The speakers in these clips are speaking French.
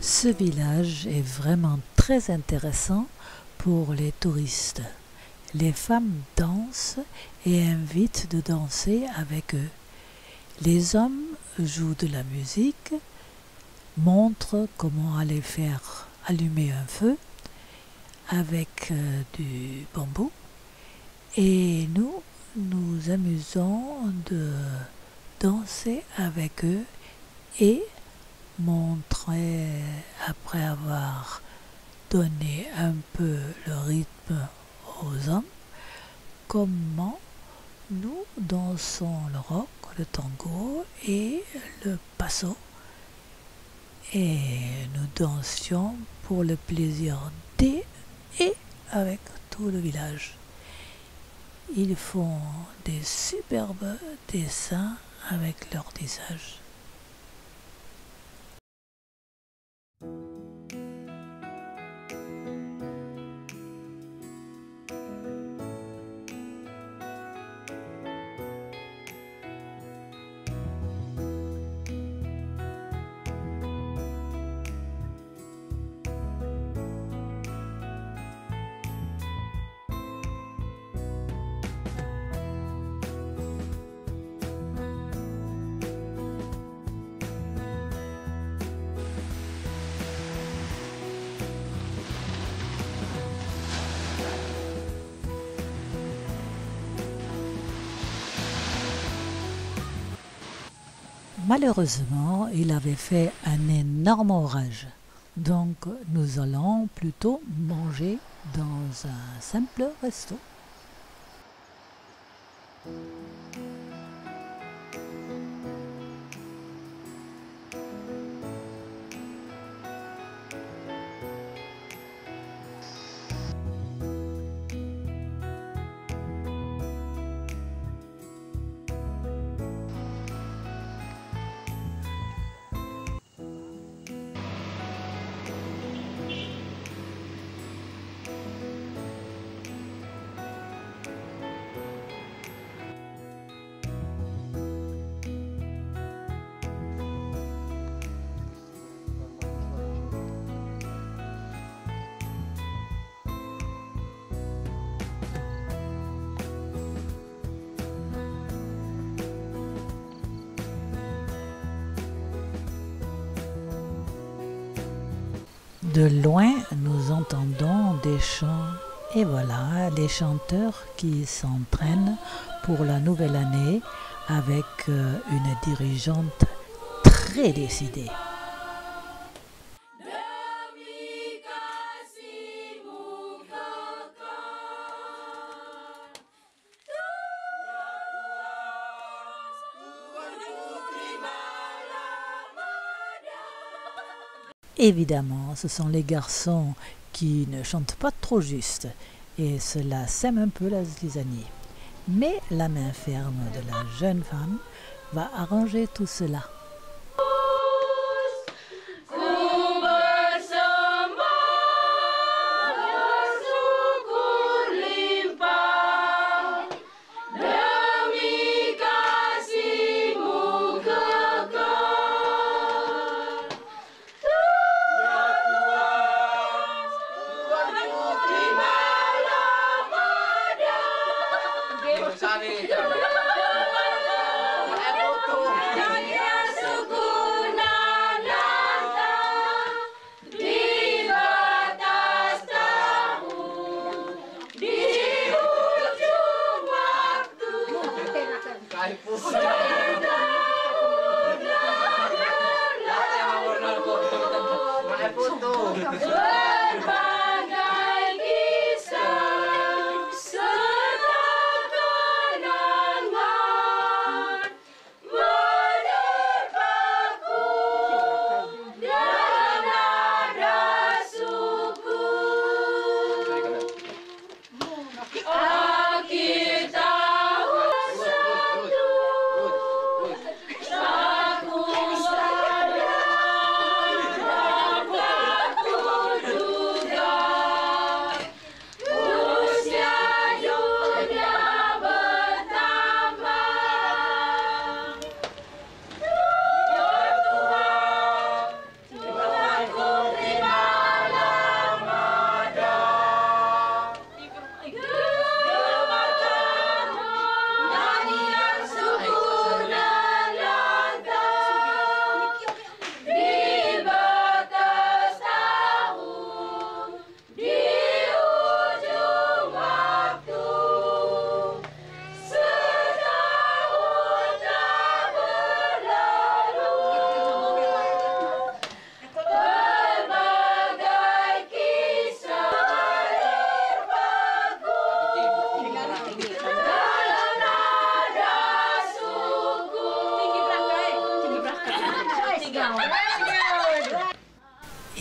Ce village est vraiment très intéressant pour les touristes. Les femmes dansent et invitent de danser avec eux. Les hommes jouent de la musique, montrent comment aller faire allumer un feu avec du bambou et nous nous amusons de danser avec eux et montrer, après avoir donné un peu le rythme aux hommes, comment nous dansons le rock, le tango et le paso. Et nous dansions pour le plaisir des et avec tout le village. Ils font des superbes dessins avec leur visage. Malheureusement, il avait fait un énorme orage. Donc, nous allons plutôt manger dans un simple resto. De loin, nous entendons des chants et voilà les chanteurs qui s'entraînent pour la nouvelle année avec une dirigeante très décidée. Évidemment, ce sont les garçons qui ne chantent pas trop juste et cela sème un peu la zizanie. Mais la main ferme de la jeune femme va arranger tout cela.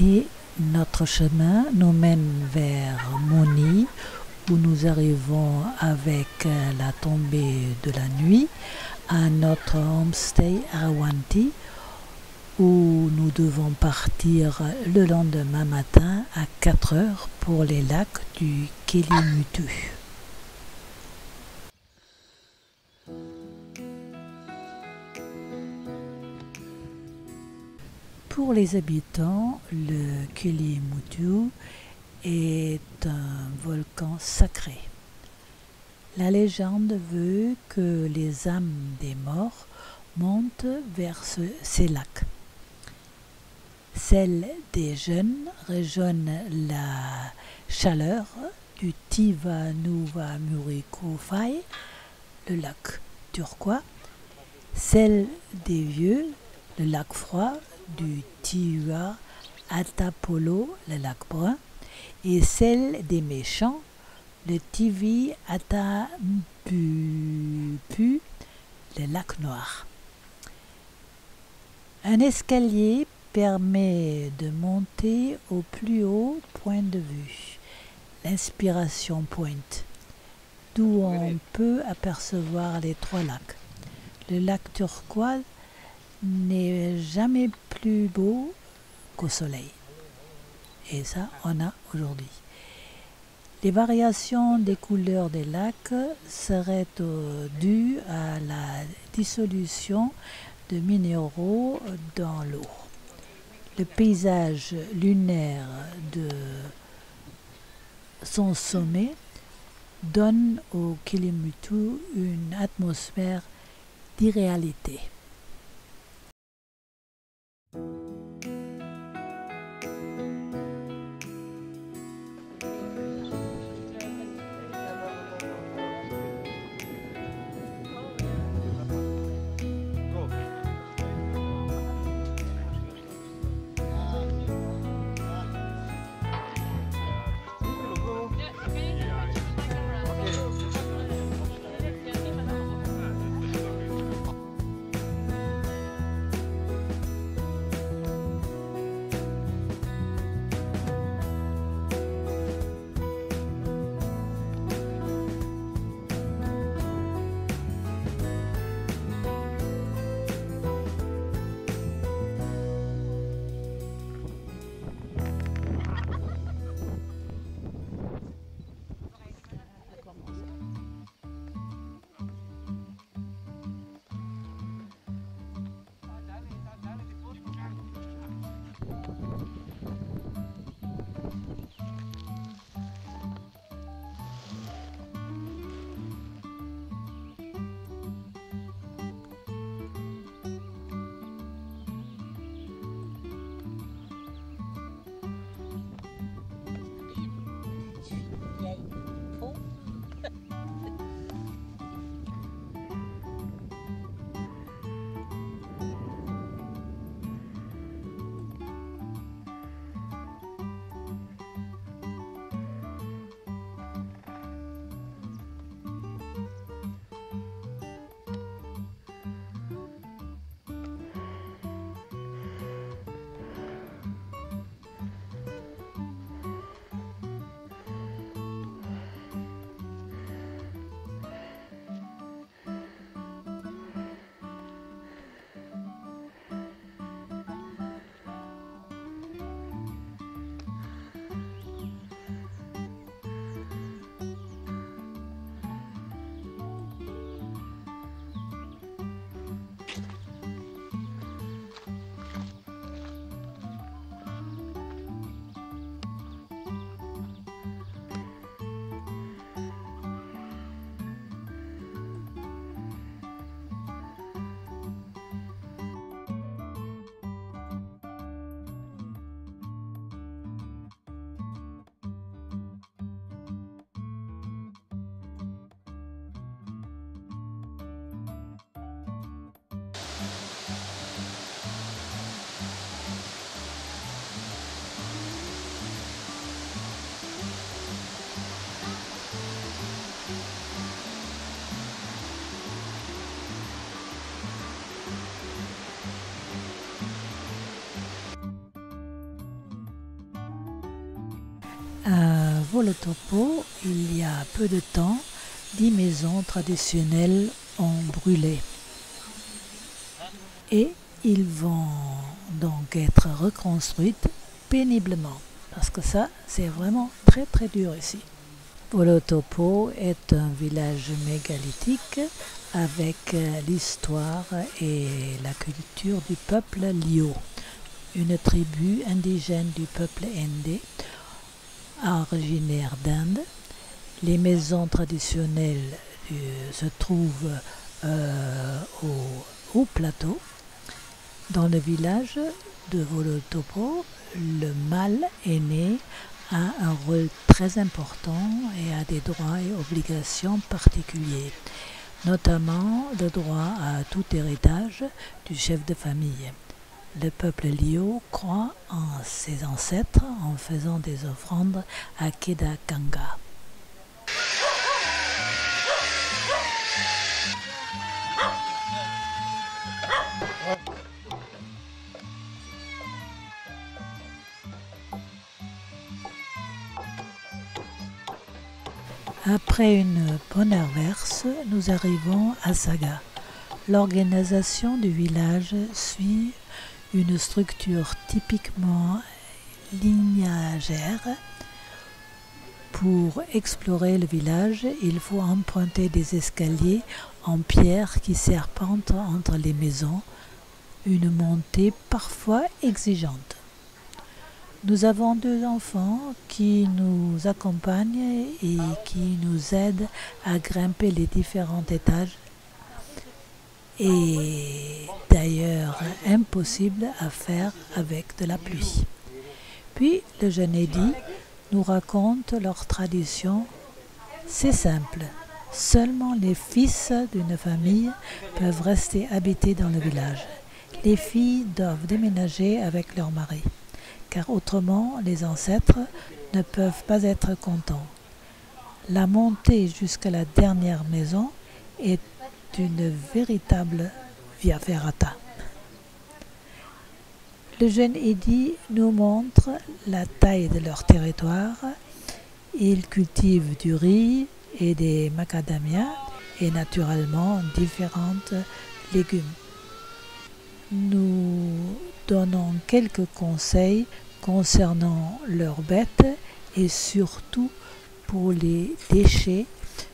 Et notre chemin nous mène vers Moni, où nous arrivons avec la tombée de la nuit à notre homestay à Rawanti, où nous devons partir le lendemain matin à 4 heures pour les lacs du Kelimutu. Pour les habitants, le Kelimutu est un volcan sacré. La légende veut que les âmes des morts montent vers ces lacs. Celles des jeunes rejoignent la chaleur du Tivanuvamurikofai, le lac turquois. Celles des vieux, le lac froid du Tiva Atapolo, le lac brun. Et celle des méchants, le Tivi Atapupu, le lac noir. Un escalier permet de monter au plus haut point de vue, l'Inspiration Point, d'où on peut apercevoir les 3 lacs. Le lac turquoise n'est jamais plus beau qu'au soleil. Et ça, on a aujourd'hui. Les variations des couleurs des lacs seraient dues à la dissolution de minéraux dans l'eau. Le paysage lunaire de son sommet donne au Kelimutu une atmosphère d'irréalité. Volotopo, il y a peu de temps, 10 maisons traditionnelles ont brûlé. Et ils vont donc être reconstruites péniblement. Parce que ça, c'est vraiment très très dur ici. Volotopo est un village mégalithique avec l'histoire et la culture du peuple Liu, une tribu indigène du peuple Ndé, originaire d'Inde. Les maisons traditionnelles se trouvent au plateau. Dans le village de Volotopo, le mâle aîné a un rôle très important et a des droits et obligations particuliers, notamment le droit à tout héritage du chef de famille. Le peuple Liu croit en ses ancêtres en faisant des offrandes à Keda-Ganga. Après une bonne averse, nous arrivons à Saga. L'organisation du village suit une structure typiquement lignagère. Pour explorer le village, il faut emprunter des escaliers en pierre qui serpentent entre les maisons, une montée parfois exigeante. Nous avons 2 enfants qui nous accompagnent et qui nous aident à grimper les différents étages. Et d'ailleurs impossible à faire avec de la pluie. Puis le jeune Eddy nous raconte leur tradition. C'est simple, seulement les fils d'une famille peuvent rester habités dans le village. Les filles doivent déménager avec leur mari, car autrement les ancêtres ne peuvent pas être contents. La montée jusqu'à la dernière maison est une véritable via ferrata. Le jeune Eddy nous montre la taille de leur territoire. Ils cultivent du riz et des macadamias et naturellement différents légumes. Nous donnons quelques conseils concernant leurs bêtes et surtout pour les déchets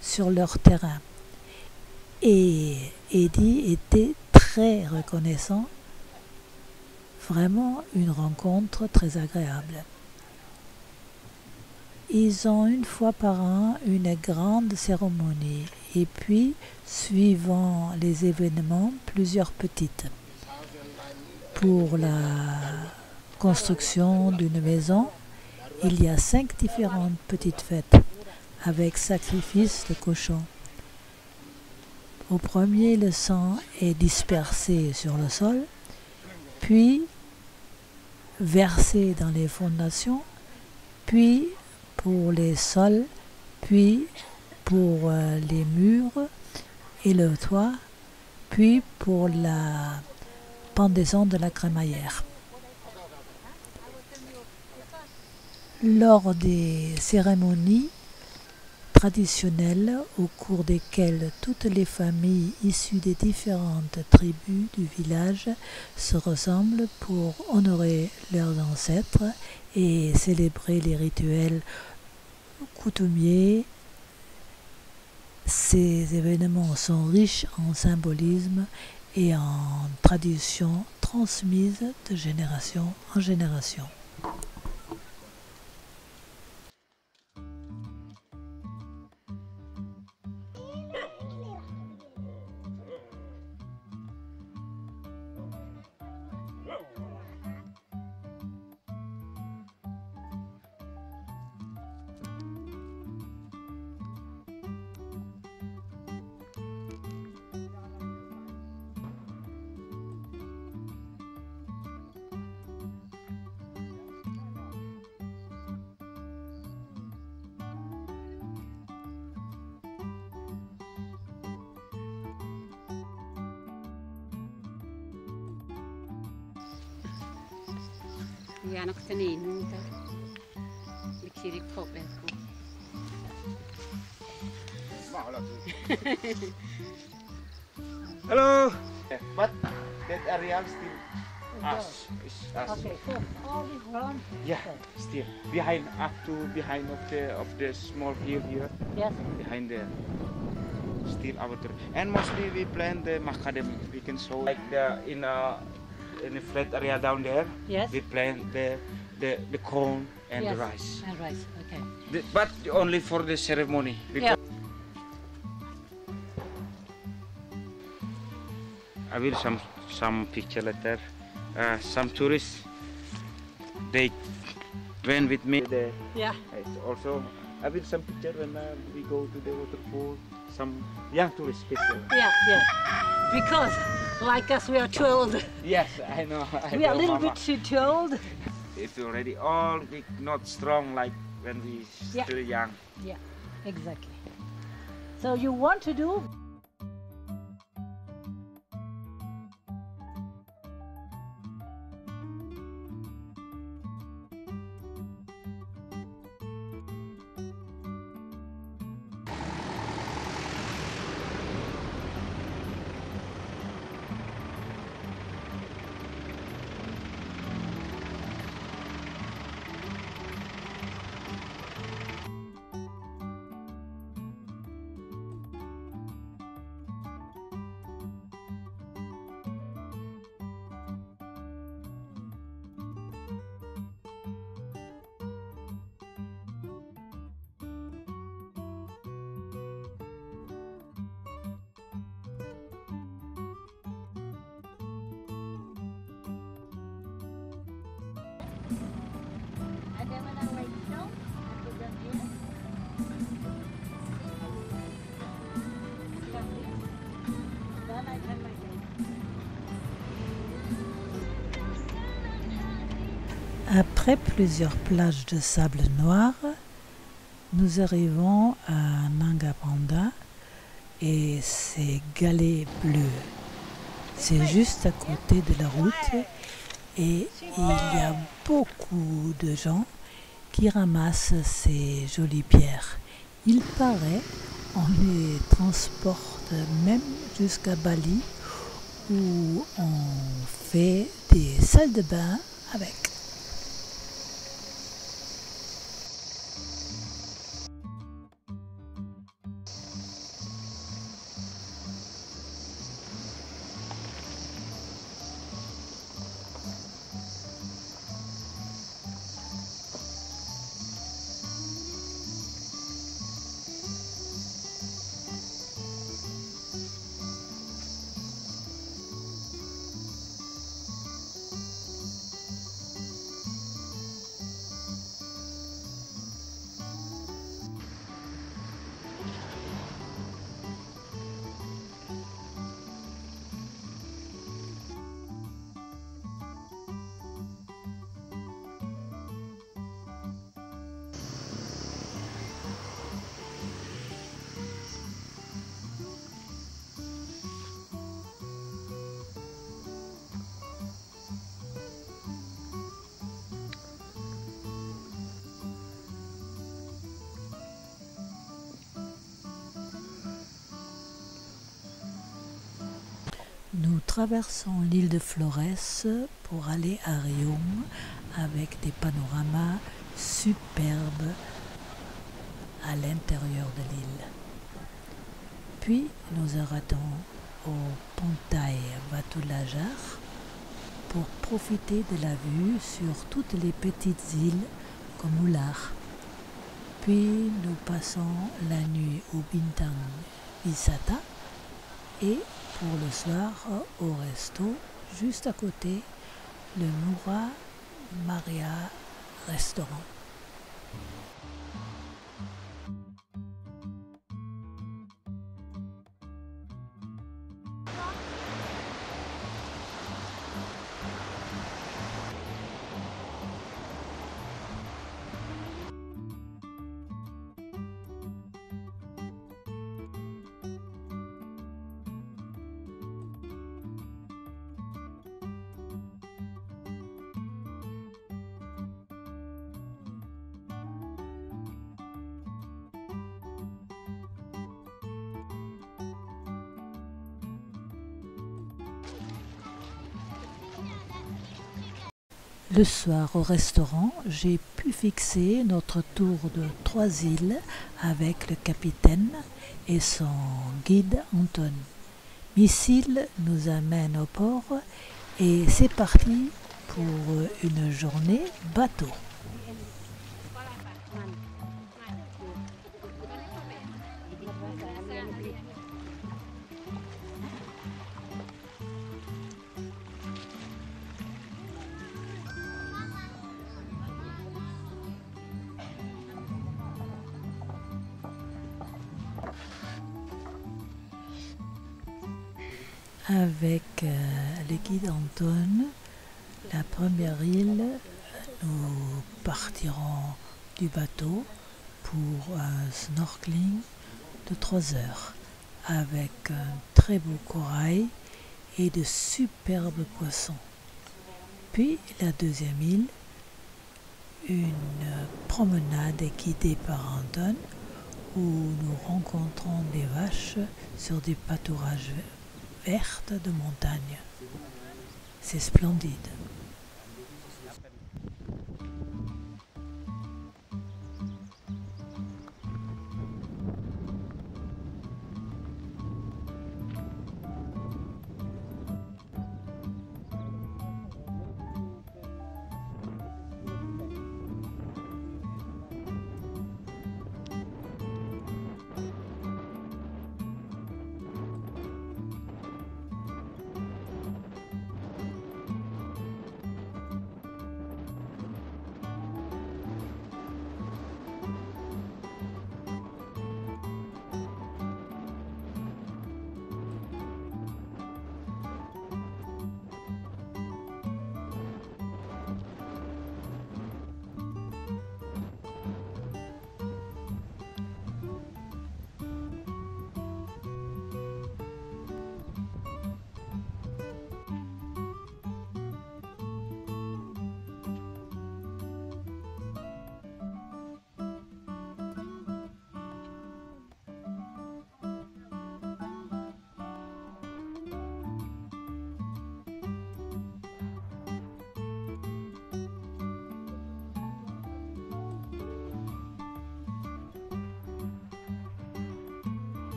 sur leur terrain. Et Eddy était très reconnaissant, vraiment une rencontre très agréable. Ils ont une fois par an une grande cérémonie et puis, suivant les événements, plusieurs petites. Pour la construction d'une maison, il y a 5 différentes petites fêtes avec sacrifice de cochon. Au premier, le sang est dispersé sur le sol, puis versé dans les fondations, puis pour les sols, puis pour les murs et le toit, puis pour la pendaison de la crémaillère. Lors des cérémonies traditionnelles au cours desquelles toutes les familles issues des différentes tribus du village se ressemblent pour honorer leurs ancêtres et célébrer les rituels coutumiers. Ces événements sont riches en symbolisme et en traditions transmises de génération en génération. Ja, nog te nemen. Ik zie die kop even. Hello. But that area still us. Is us. Okay, so all this ground. Yeah, still behind up to behind of the small hill here. Yes. Behind there. Still our tree. And mostly we plant the macadam. We can show like in a flat area down there. Yes. We plant the corn and the Yes. rice. And rice. Okay. But only for the ceremony. Yeah. I will some picture later. Some tourists they went with me there. Yeah. It's also I will some picture when we go to the waterfall. Some young tourist picture. Yeah. Yeah. Because, like us, we are too old. Yes, I know. We are a little Mama. bit too old. It's already all big, not strong like when we Yeah. still young. Yeah. Exactly. So you want to do? And then when I lay down, I put them here. Like this. Then I turn my head. Après plusieurs plages de sable noir, nous arrivons à Nangapanda et ces galets bleus. C'est juste à côté de la route et il y a beaucoup de gens qui ramassent ces jolies pierres. Il paraît on les transporte même jusqu'à Bali où on fait des salles de bain avec. Nous traversons l'île de Flores pour aller à Riom avec des panoramas superbes à l'intérieur de l'île. Puis nous arrêtons au Pantai Vatulajar pour profiter de la vue sur toutes les petites îles comme Ular. Puis nous passons la nuit au Bintang Wisata et pour le soir au resto juste à côté, le Nura Maria Restaurant. Le soir au restaurant, j'ai pu fixer notre tour de 3 îles avec le capitaine et son guide Anton. Missil nous amène au port et c'est parti pour une journée bateau. Avec le guide Anton, la première île, nous partirons du bateau pour un snorkeling de 3 heures avec un très beau corail et de superbes poissons. Puis la deuxième île, une promenade guidée par Anton où nous rencontrons des vaches sur des pâturages vertes de montagne. C'est splendide.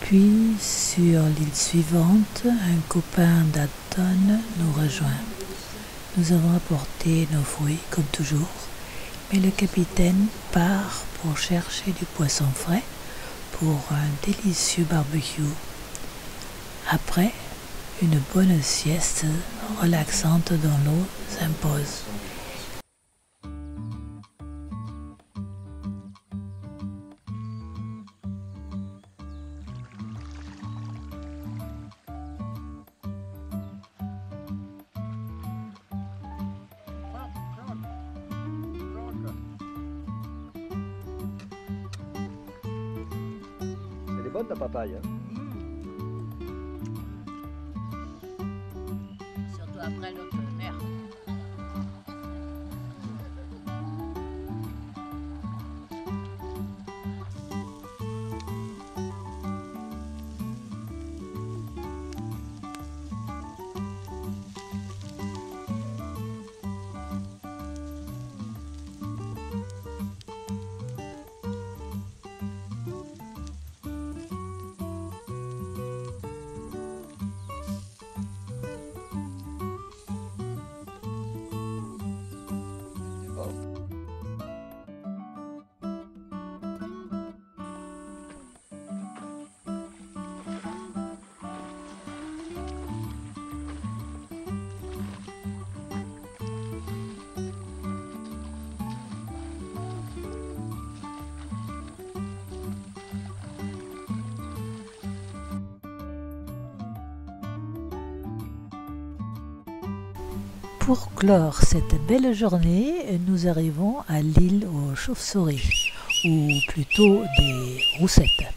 Puis, sur l'île suivante, un copain d'Anton nous rejoint. Nous avons apporté nos fruits, comme toujours, mais le capitaine part pour chercher du poisson frais pour un délicieux barbecue. Après, une bonne sieste relaxante dans l'eau s'impose. C'est bonne la papaye. Hein. Surtout après l'autre mer. Pour clore cette belle journée, nous arrivons à l'île aux chauves-souris, ou plutôt des roussettes,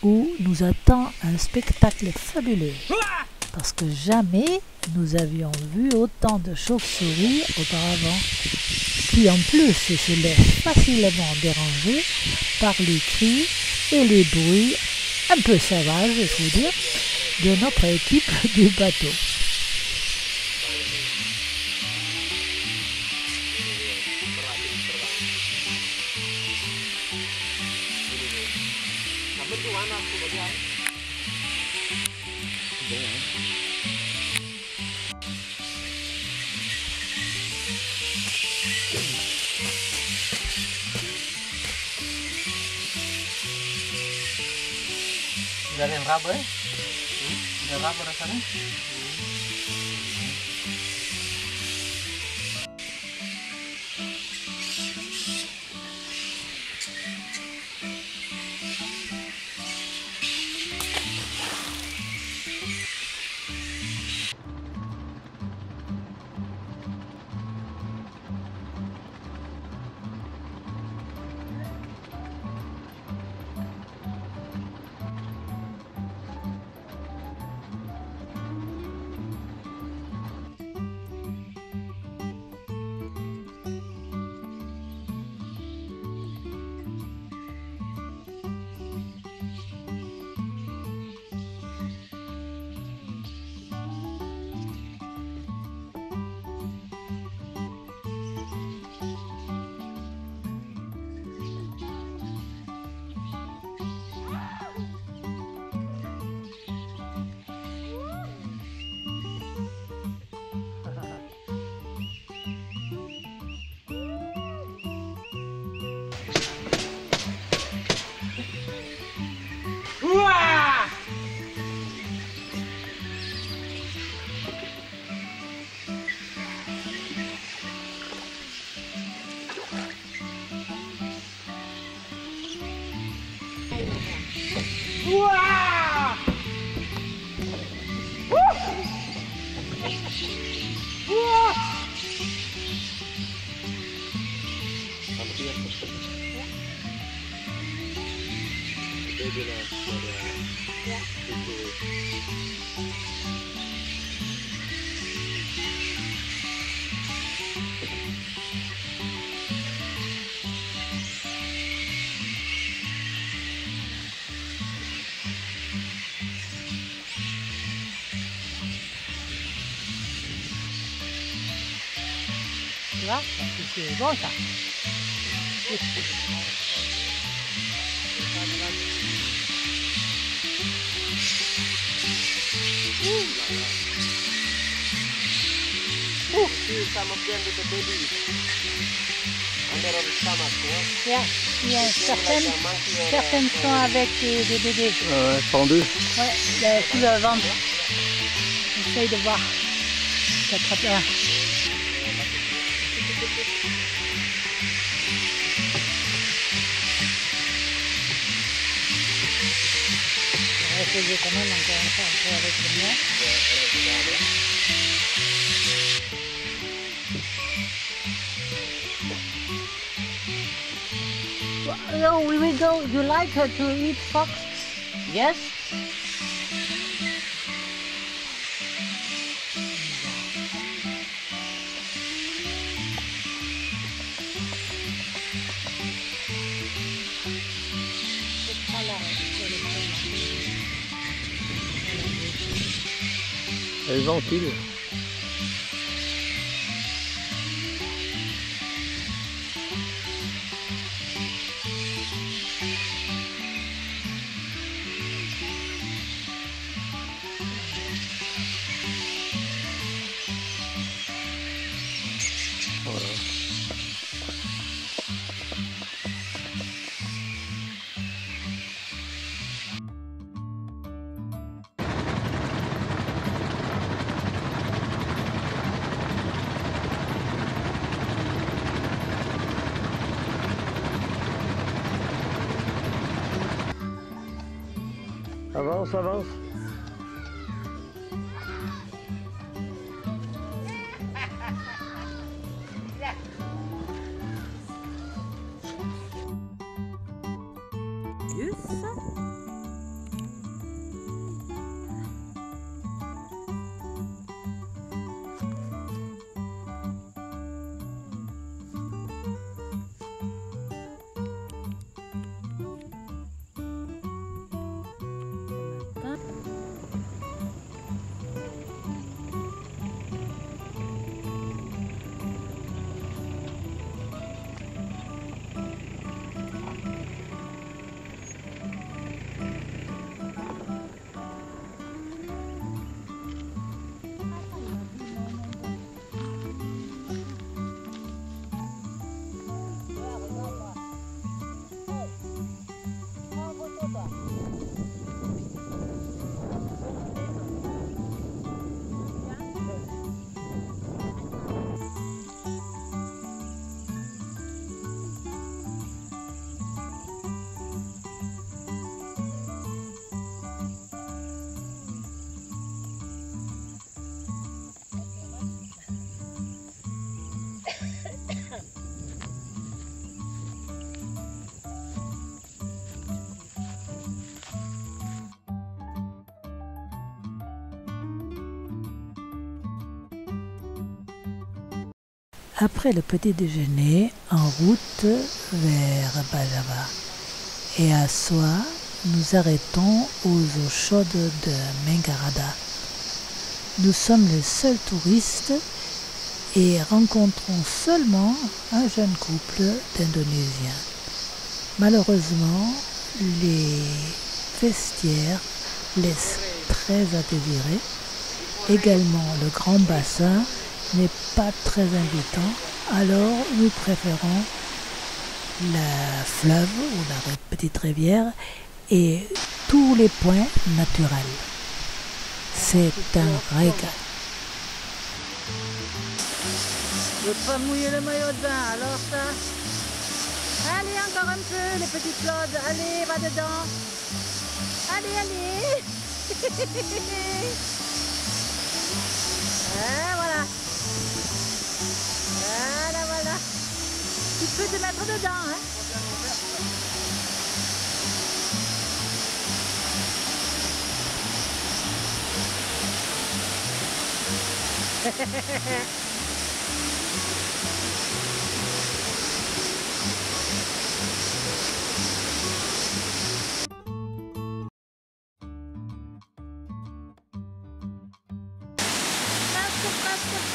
où nous attend un spectacle fabuleux, parce que jamais nous avions vu autant de chauves-souris auparavant, qui en plus se laissent facilement déranger par les cris et les bruits un peu sauvages, il faut dire, de notre équipe du bateau. Dari yang raba ya? Udah raba rasanya? Tu vois, c'est bon ça. Some of them with the baby under the stomach, Yeah, yeah, certaines sont avec des bébés. pendu. Ouais, sous le ventre. Essaye de voir. T'attrapes un. On va essayer quand même encore une fois un peu avec le mien. No, we will go. You like her to eat fox? Yes? Elle est gentille. Avance, avance. Après le petit déjeuner, en route vers Bajava. Et à Soa, nous arrêtons aux eaux chaudes de Mengarada. Nous sommes les seuls touristes et rencontrons seulement un jeune couple d'Indonésiens. Malheureusement, les vestiaires laissent très à désirer. Également, le grand bassin n'est pas très invitant, alors nous préférons la fleuve ou la petite rivière et tous les points naturels. C'est un régal. Je ne veux pas mouiller le maillot de bain, alors ça. Allez, encore un peu, les petits Claude. Allez, va dedans. Allez, allez. Ah, voilà. Voilà, voilà. Tu peux te mettre dedans, hein. Presque.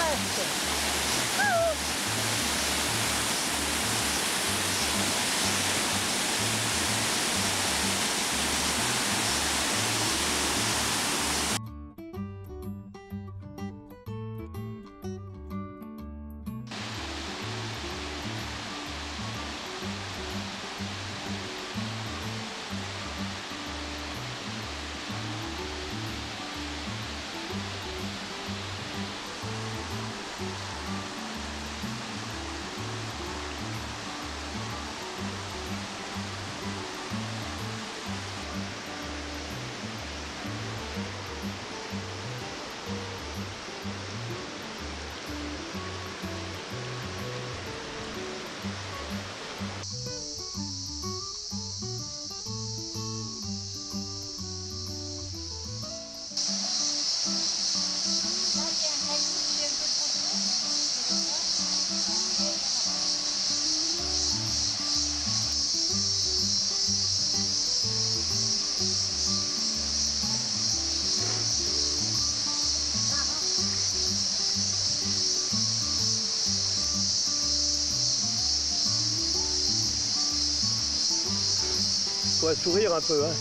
Faut sourire un peu, hein.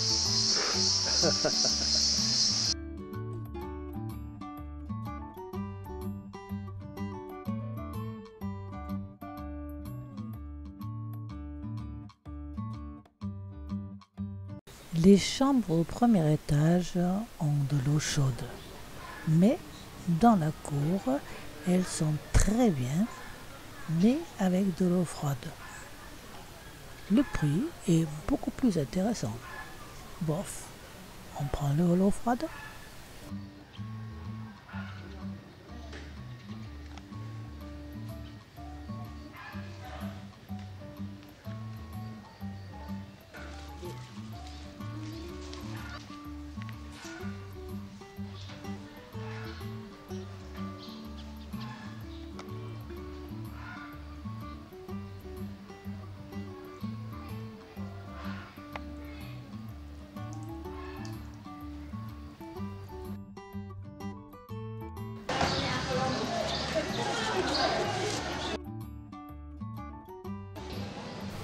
Les chambres au premier étage ont de l'eau chaude, mais dans la cour, elles sont très bien, mais avec de l'eau froide. Le prix est beaucoup plus intéressant. Bof, on prend l'eau froide.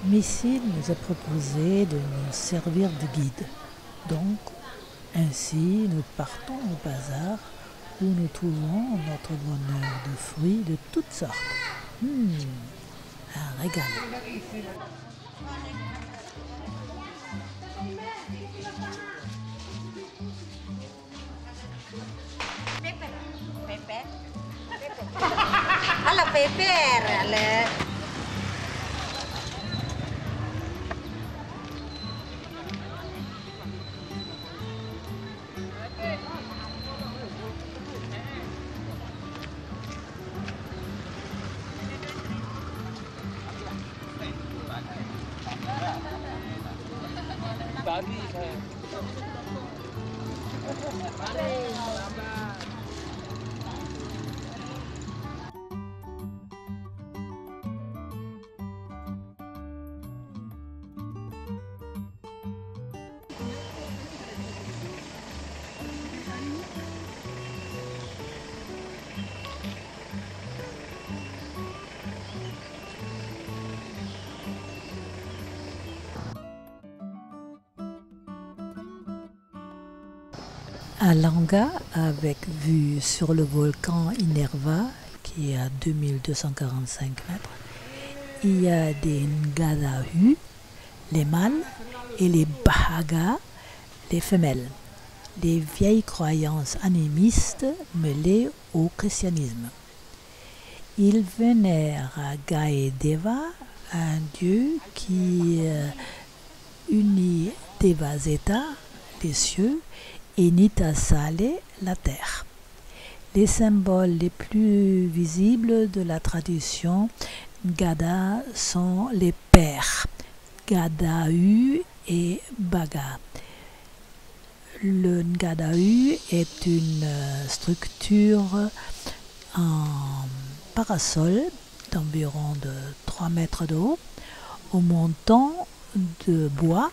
Missile nous a proposé de nous servir de guide. Donc, ainsi, nous partons au bazar où nous trouvons notre bonheur de fruits de toutes sortes. Un régal. Alla peper, Tadi saya. À Langa, avec vue sur le volcan Inerva, qui est à 2245 mètres, il y a des Ngadahu, les mâles, et les Bahaga, les femelles. Les vieilles croyances animistes mêlées au christianisme. Ils vénèrent Gaedeva, un dieu qui unit Devazeta, les cieux, et Nitasale, la terre. Les symboles les plus visibles de la tradition Ngada sont les pères, Ngadahu et Baga. Le Ngadahu est une structure en parasol d'environ de 3 mètres de haut, au montant de bois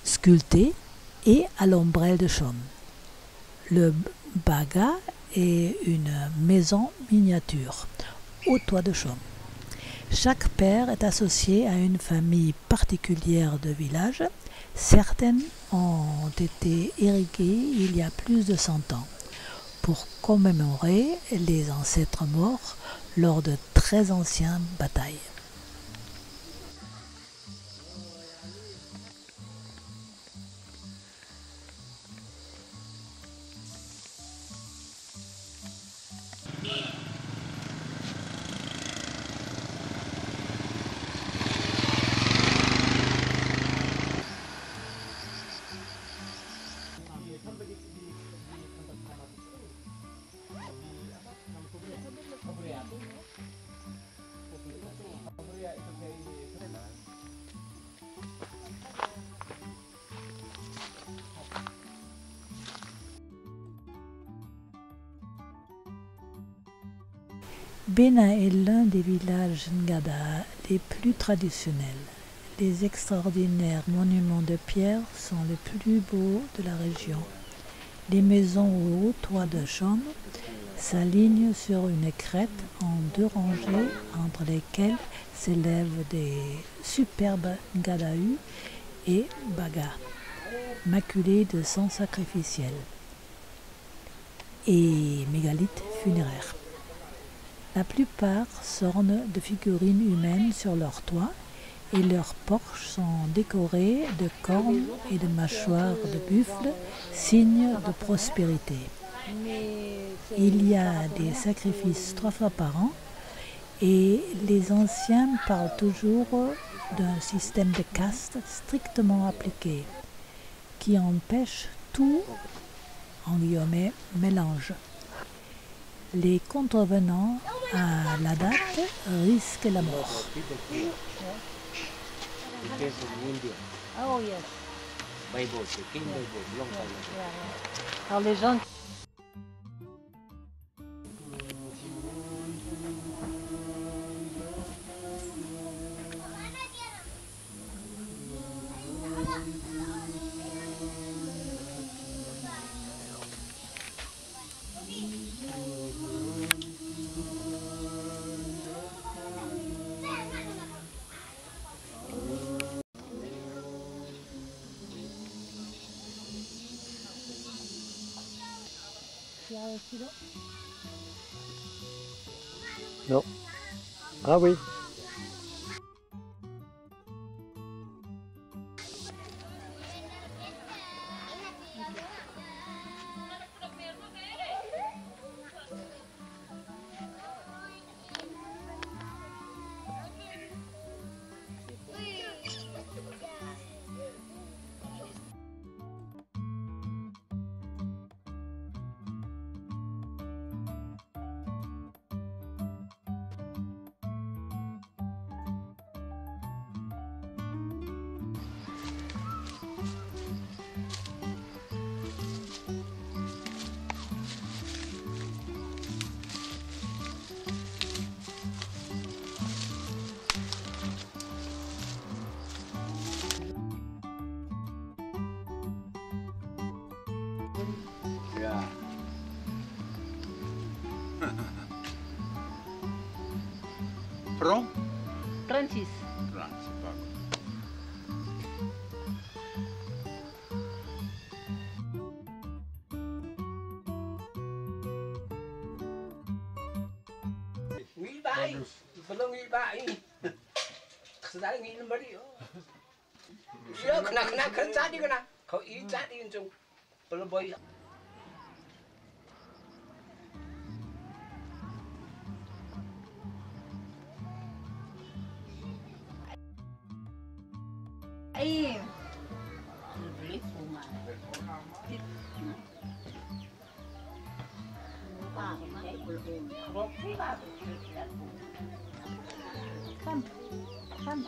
sculpté et à l'ombrelle de chaume. Le Baga est une maison miniature au toit de chaume. Chaque père est associé à une famille particulière de village. Certaines ont été érigées il y a plus de 100 ans pour commémorer les ancêtres morts lors de très anciennes batailles. Bena est l'un des villages Ngada les plus traditionnels. Les extraordinaires monuments de pierre sont les plus beaux de la région. Les maisons au haut toit de chaume s'alignent sur une crête en 2 rangées entre lesquelles s'élèvent des superbes Ngadahu et Baga, maculés de sang sacrificiel et mégalithes funéraires. La plupart s'ornent de figurines humaines sur leur toit et leurs porches sont décorés de cornes et de mâchoires de buffle, signe de prospérité. Il y a des sacrifices 3 fois par an et les anciens parlent toujours d'un système de caste strictement appliqué qui empêche tout, en guillemets, mélange. Les contrevenants à la date risquent la mort. Oh yes. Bible, the King Bible, long time ago. Alors les gens Non. Ah oui. Yeah. From? Francis. France, bagus. tay. Belum ngi ba ini. Sedang ngi lembari. Ya kena kerja di kena. Kau ini jadi untung. Belum boy. Aí. Come, come.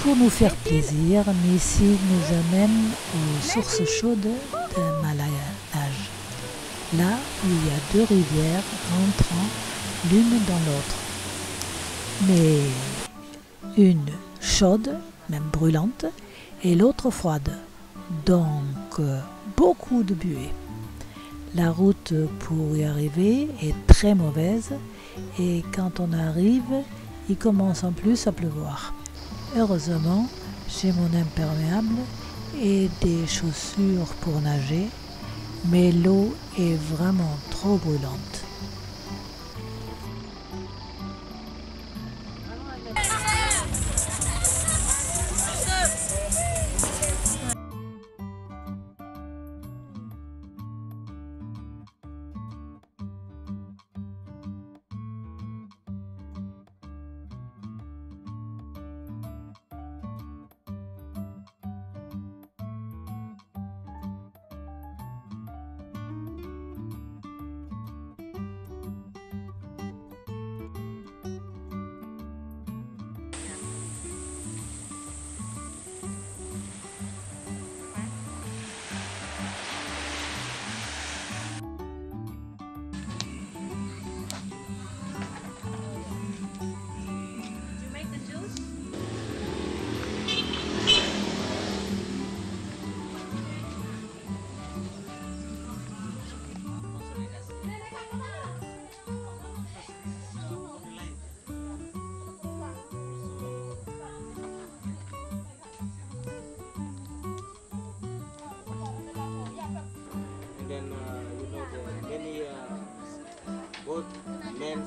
Pour nous faire plaisir, Missy nous amène aux sources chaudes de Malayage, là où il y a deux rivières rentrant l'une dans l'autre. Mais une chaude, même brûlante, et l'autre froide, donc beaucoup de buée. La route pour y arriver est très mauvaise et quand on arrive, il commence en plus à pleuvoir. Heureusement, j'ai mon imperméable et des chaussures pour nager, mais l'eau est vraiment trop brûlante.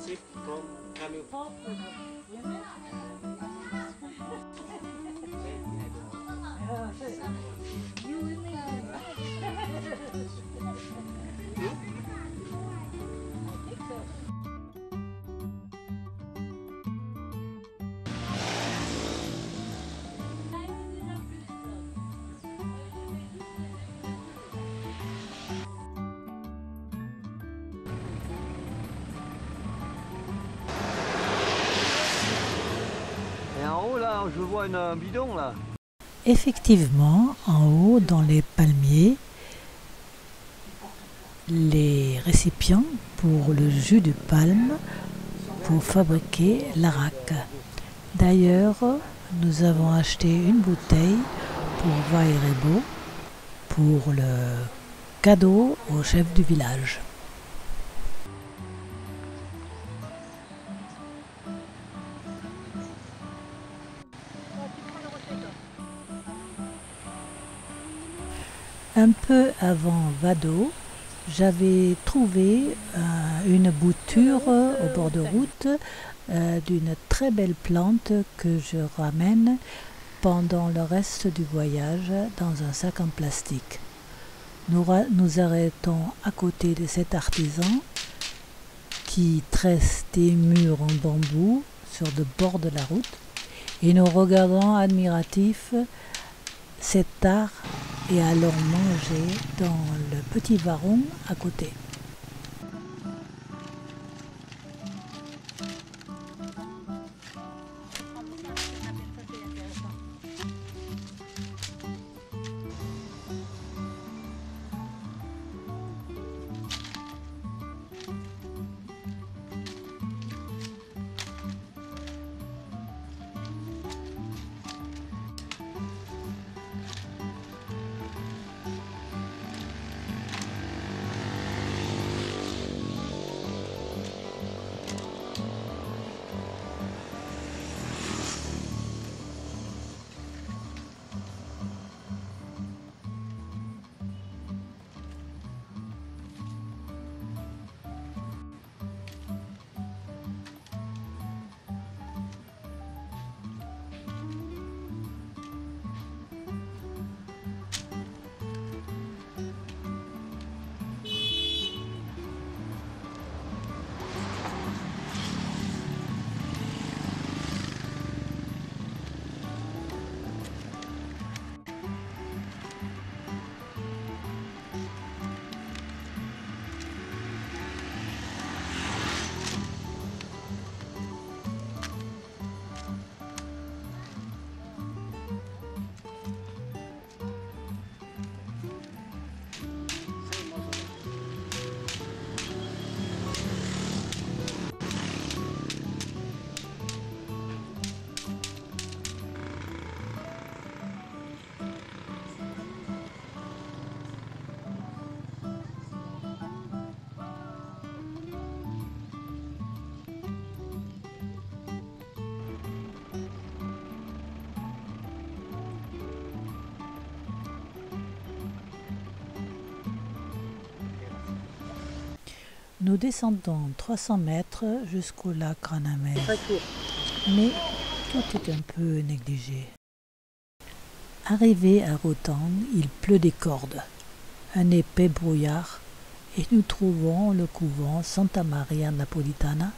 ship from coming. Et en haut là, je vois un bidon là. Effectivement, en haut, dans les palmiers, les récipients pour le jus de palme pour fabriquer l'arak. D'ailleurs, nous avons acheté une bouteille pour Vairebo pour le cadeau au chef du village. Un peu avant Vado, j'avais trouvé une bouture au bord de route d'une très belle plante que je ramène pendant le reste du voyage dans un sac en plastique. Nous arrêtons à côté de cet artisan qui tresse des murs en bambou sur le bord de la route et nous regardons admiratifs cet art et allons manger dans le petit varon à côté. Nous descendons 300 mètres jusqu'au lac Ranamel. Mais tout est un peu négligé. Arrivé à Rotan, il pleut des cordes, un épais brouillard, et nous trouvons le couvent Santa Maria Napolitana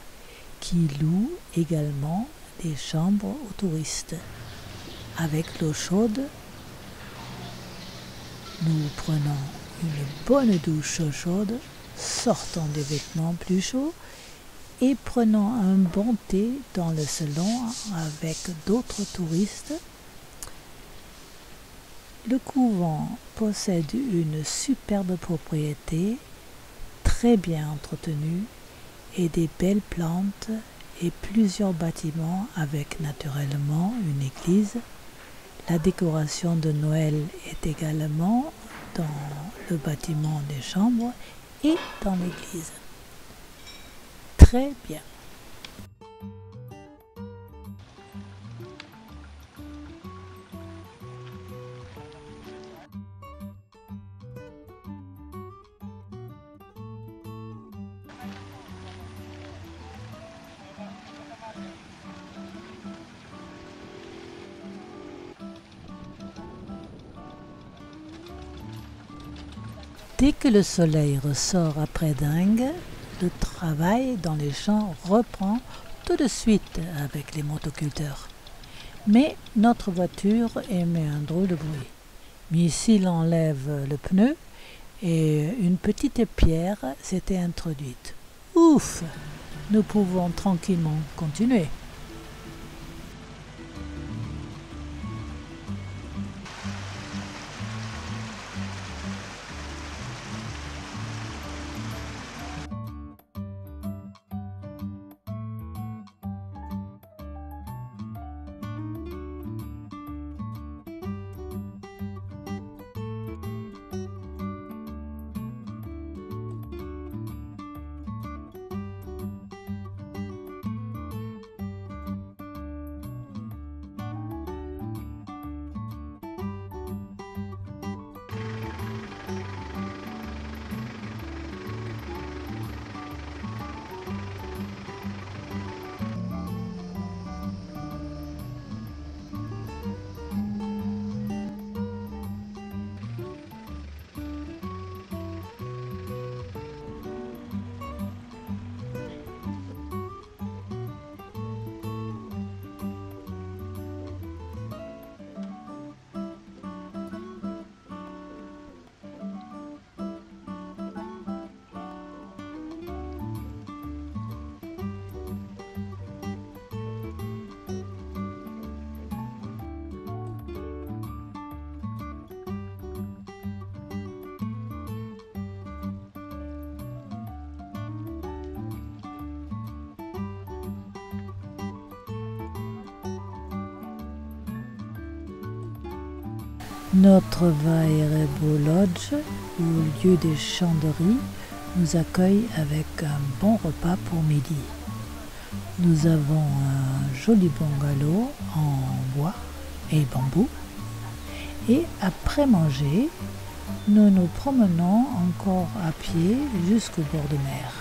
qui loue également des chambres aux touristes. Avec l'eau chaude, nous prenons une bonne douche chaude, sortons des vêtements plus chauds et prenons un bon thé dans le salon avec d'autres touristes. Le couvent possède une superbe propriété, très bien entretenue, et des belles plantes et plusieurs bâtiments avec naturellement une église. La décoration de Noël est également dans le bâtiment des chambres et dans l'église. Très bien. Dès que le soleil ressort après dingue, le travail dans les champs reprend tout de suite avec les motoculteurs. Mais notre voiture émet un drôle de bruit. Mais s'il enlève le pneu et une petite pierre s'était introduite. Ouf! Nous pouvons tranquillement continuer. Notre Vairebo Lodge, au lieu des champs de riz, nous accueille avec un bon repas pour midi. Nous avons un joli bungalow en bois et bambou. Et après manger, nous nous promenons encore à pied jusqu'au bord de mer.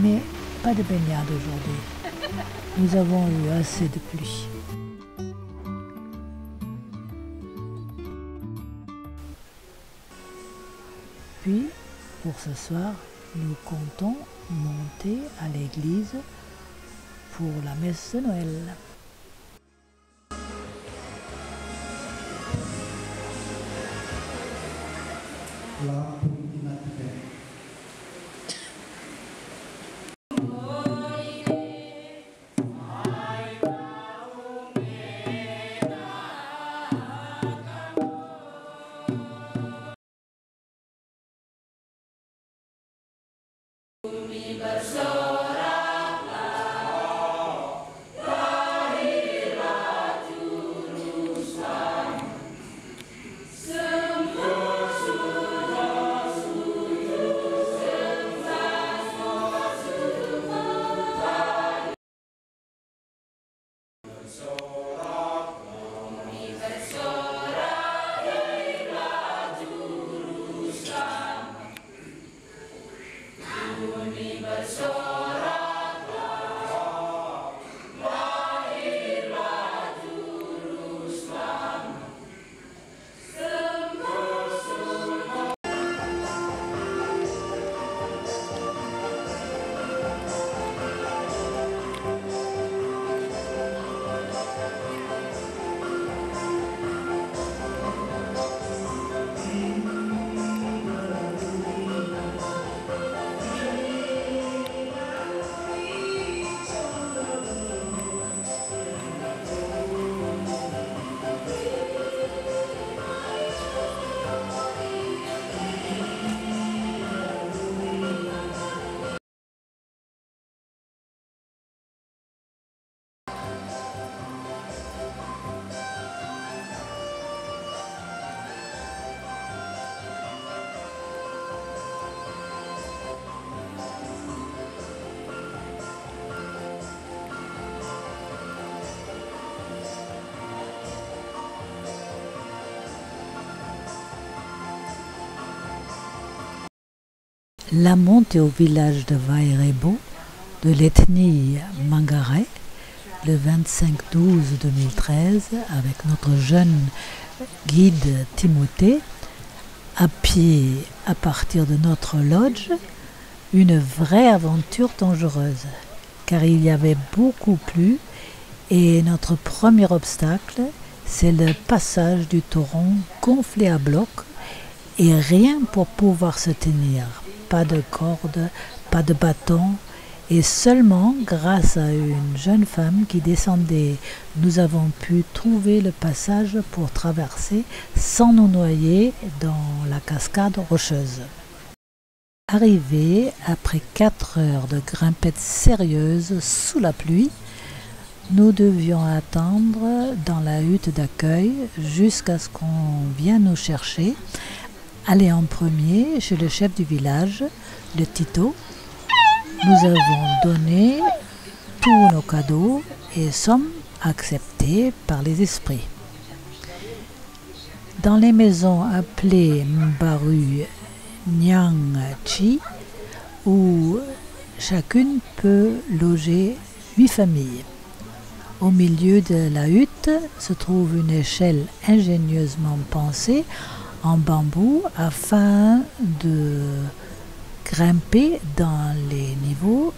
Mais pas de baignade aujourd'hui. Nous avons eu assez de pluie. Puis, pour ce soir, nous comptons monter à l'église pour la messe de Noël. La montée au village de Vairebo de l'ethnie Mangare le 25/12/2013 avec notre jeune guide Timothée à pied à partir de notre lodge, une vraie aventure dangereuse, car il y avait beaucoup plu et notre premier obstacle, c'est le passage du torrent gonflé à bloc et rien pour pouvoir se tenir. Pas de corde, pas de bâton et seulement grâce à une jeune femme qui descendait, nous avons pu trouver le passage pour traverser sans nous noyer dans la cascade rocheuse. Arrivés après 4 heures de grimpette sérieuse sous la pluie, nous devions attendre dans la hutte d'accueil jusqu'à ce qu'on vienne nous chercher, aller en premier chez le chef du village, le Tito. Nous avons donné tous nos cadeaux et sommes acceptés par les esprits. Dans les maisons appelées Mbaru Nyangchi, où chacune peut loger 8 familles. Au milieu de la hutte se trouve une échelle ingénieusement pensée en bambou afin de grimper dans les niveaux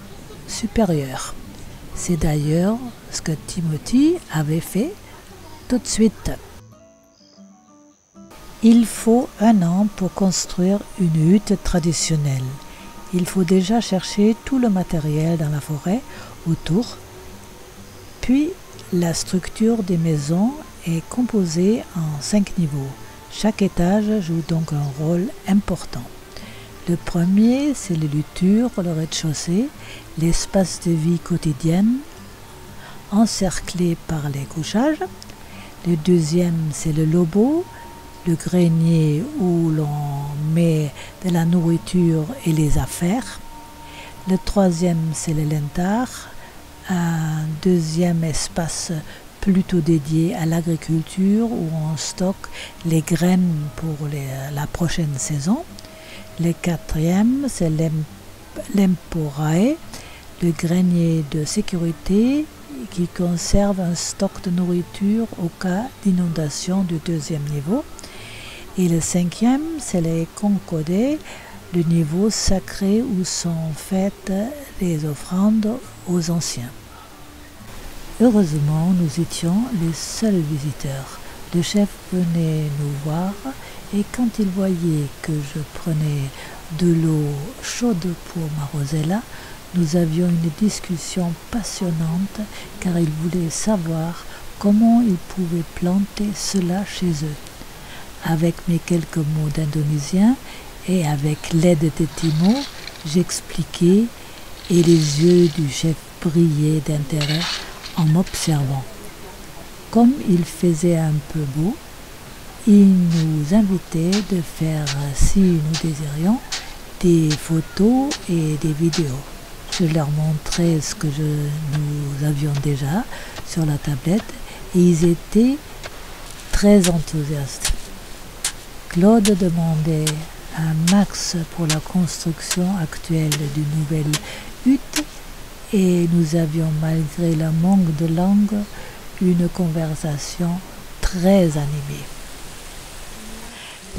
supérieurs. C'est d'ailleurs ce que Timothy avait fait tout de suite. Il faut 1 an pour construire une hutte traditionnelle. Il faut déjà chercher tout le matériel dans la forêt autour. Puis, la structure des maisons est composée en 5 niveaux. Chaque étage joue donc un rôle important. Le premier, c'est les lutures, le rez-de-chaussée, l'espace de vie quotidienne, encerclé par les couchages. Le deuxième, c'est le lobo, le grenier où l'on met de la nourriture et les affaires. Le troisième, c'est le lentar, un deuxième espace plutôt dédié à l'agriculture où on stocke les graines pour la prochaine saison. Le quatrième, c'est l'emporae, le grenier de sécurité qui conserve un stock de nourriture au cas d'inondation du 2e niveau. Et le 5e, c'est les concodés, le niveau sacré où sont faites les offrandes aux anciens. Heureusement, nous étions les seuls visiteurs. Le chef venait nous voir et quand il voyait que je prenais de l'eau chaude pour ma rosella, nous avions une discussion passionnante car il voulait savoir comment il pouvait planter cela chez eux. Avec mes quelques mots d'indonésien et avec l'aide de Timo, j'expliquais et les yeux du chef brillaient d'intérêt en m'observant. Comme il faisait un peu beau, il nous invitait de faire, si nous désirions, des photos et des vidéos. Je leur montrais ce que nous avions déjà sur la tablette et ils étaient très enthousiastes. Claude demandait un max pour la construction actuelle d'une nouvelle hutte et nous avions, malgré le manque de langue, une conversation très animée.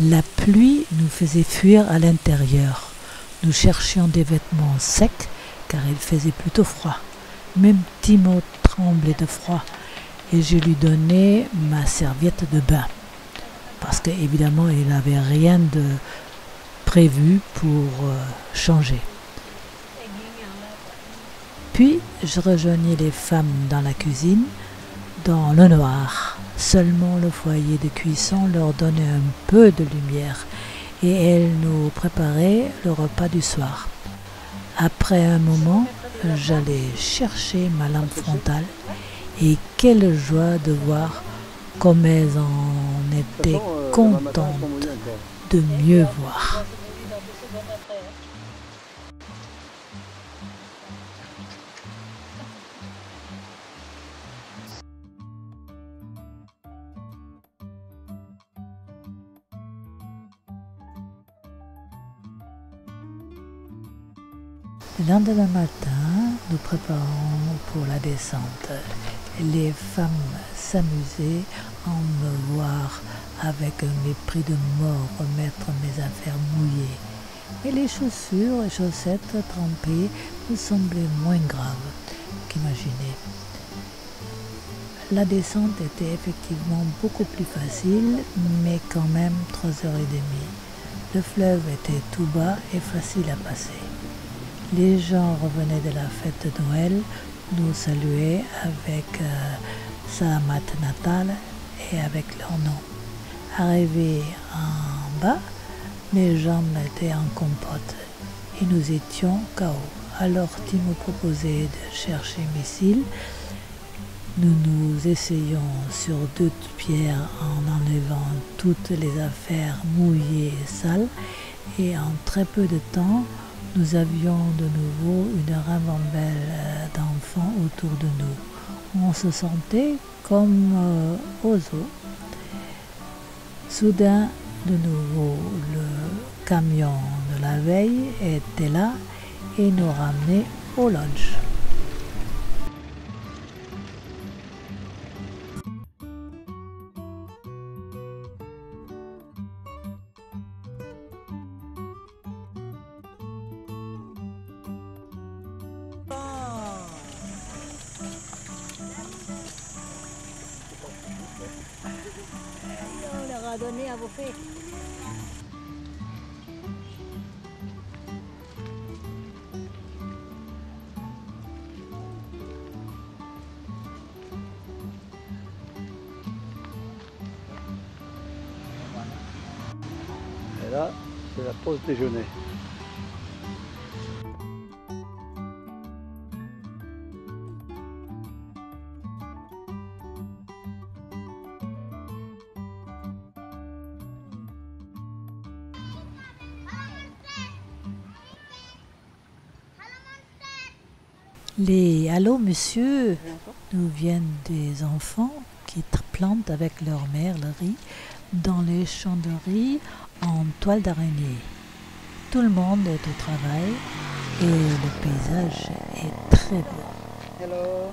La pluie nous faisait fuir à l'intérieur. Nous cherchions des vêtements secs car il faisait plutôt froid. Même Timo tremblait de froid et je lui donnais ma serviette de bain parce qu'évidemment il n'avait rien de prévu pour changer. Puis je rejoignis les femmes dans la cuisine, dans le noir. Seulement le foyer de cuisson leur donnait un peu de lumière et elles nous préparaient le repas du soir. Après un moment, j'allais chercher ma lampe frontale et quelle joie de voir comme elles en étaient contentes de mieux voir. Le lendemain matin, nous préparons pour la descente. Les femmes s'amusaient à me voir avec un mépris de mort remettre mes affaires mouillées. Mais les chaussures et chaussettes trempées me semblaient moins graves qu'imaginé. La descente était effectivement beaucoup plus facile, mais quand même 3h30. Le fleuve était tout bas et facile à passer. Les gens revenaient de la fête de Noël, nous saluaient avec Salamat Natal et avec leur nom. Arrivés en bas, mes jambes étaient en compote et nous étions KO. Alors Tim me proposait de chercher Missile. Nous nous essayons sur 2 pierres en enlevant toutes les affaires mouillées et sales et en très peu de temps, nous avions de nouveau une ribambelle d'enfants autour de nous. On se sentait comme aux zoo. Soudain, de nouveau, le camion de la veille était là et nous ramenait au lodge. On leur a donné à bouffer. Et là, c'est la pause déjeuner. Les « Allô monsieur » nous viennent des enfants qui plantent avec leur mère le riz dans les champs de riz en toile d'araignée. Tout le monde est au travail et le paysage est très beau. Hello.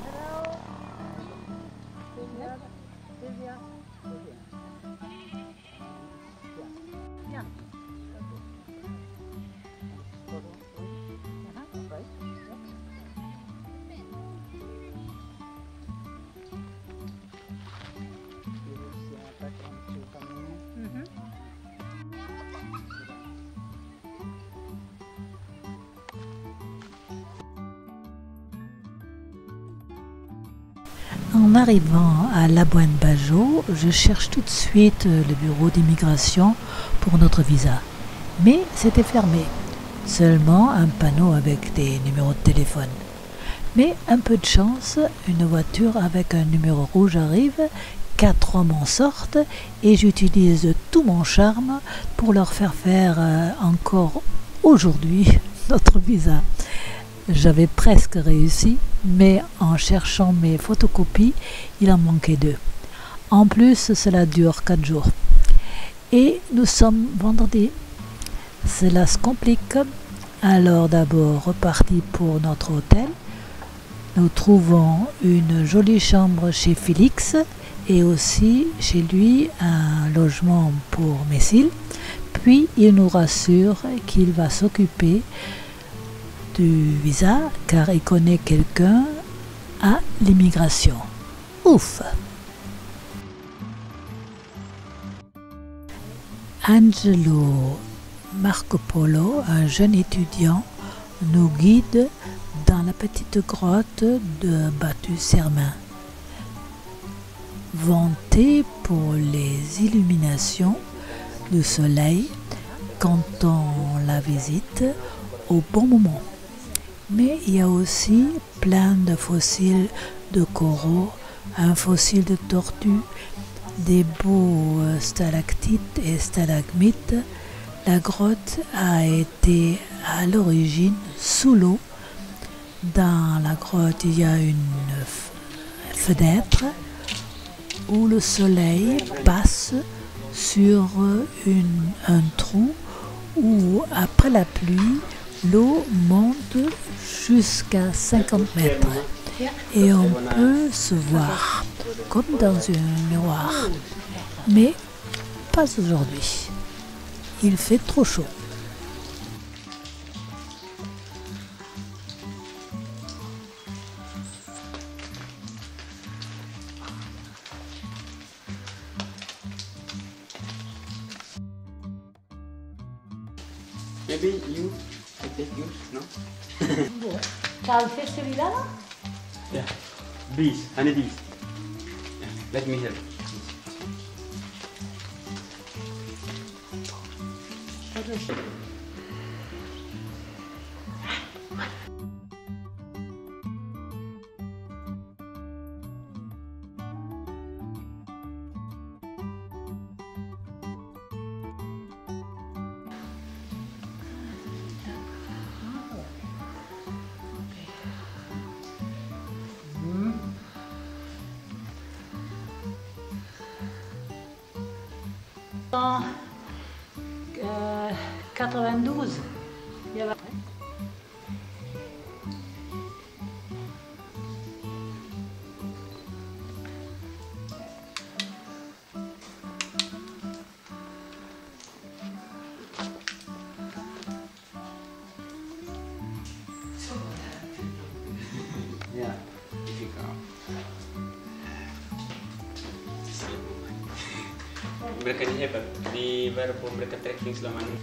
En arrivant à Labuan-Bajo, je cherche tout de suite le bureau d'immigration pour notre visa. Mais c'était fermé. Seulement un panneau avec des numéros de téléphone. Mais un peu de chance, une voiture avec un numéro rouge arrive, 4 hommes en sortent et j'utilise tout mon charme pour leur faire encore aujourd'hui notre visa. J'avais presque réussi, mais en cherchant mes photocopies, il en manquait 2. En plus, cela dure 4 jours. Et nous sommes vendredi. Cela se complique. Alors d'abord, reparti pour notre hôtel. Nous trouvons une jolie chambre chez Félix et aussi chez lui un logement pour Missile. Puis il nous rassure qu'il va s'occuper du visa car il connaît quelqu'un à l'immigration. Ouf! Angelo Marco Polo, un jeune étudiant, nous guide dans la petite grotte de Batu-Sermin. Vanté pour les illuminations du soleil quand on la visite au bon moment. Mais il y a aussi plein de fossiles de coraux, un fossile de tortue, des beaux stalactites et stalagmites. La grotte a été à l'origine sous l'eau. Dans la grotte, il y a une fenêtre où le soleil passe sur un trou où, après la pluie, l'eau monte jusqu'à 50 mètres et on peut se voir comme dans un miroir. Mais pas aujourd'hui. Il fait trop chaud. Maybe you I take yours, no? T'as fait celui-là là? Yeah. Bees, honeybees. Yeah. Let me help. En 92, il y avait... Yeah, difficult. Mereka di hebat, di baru mereka trekking selama ini.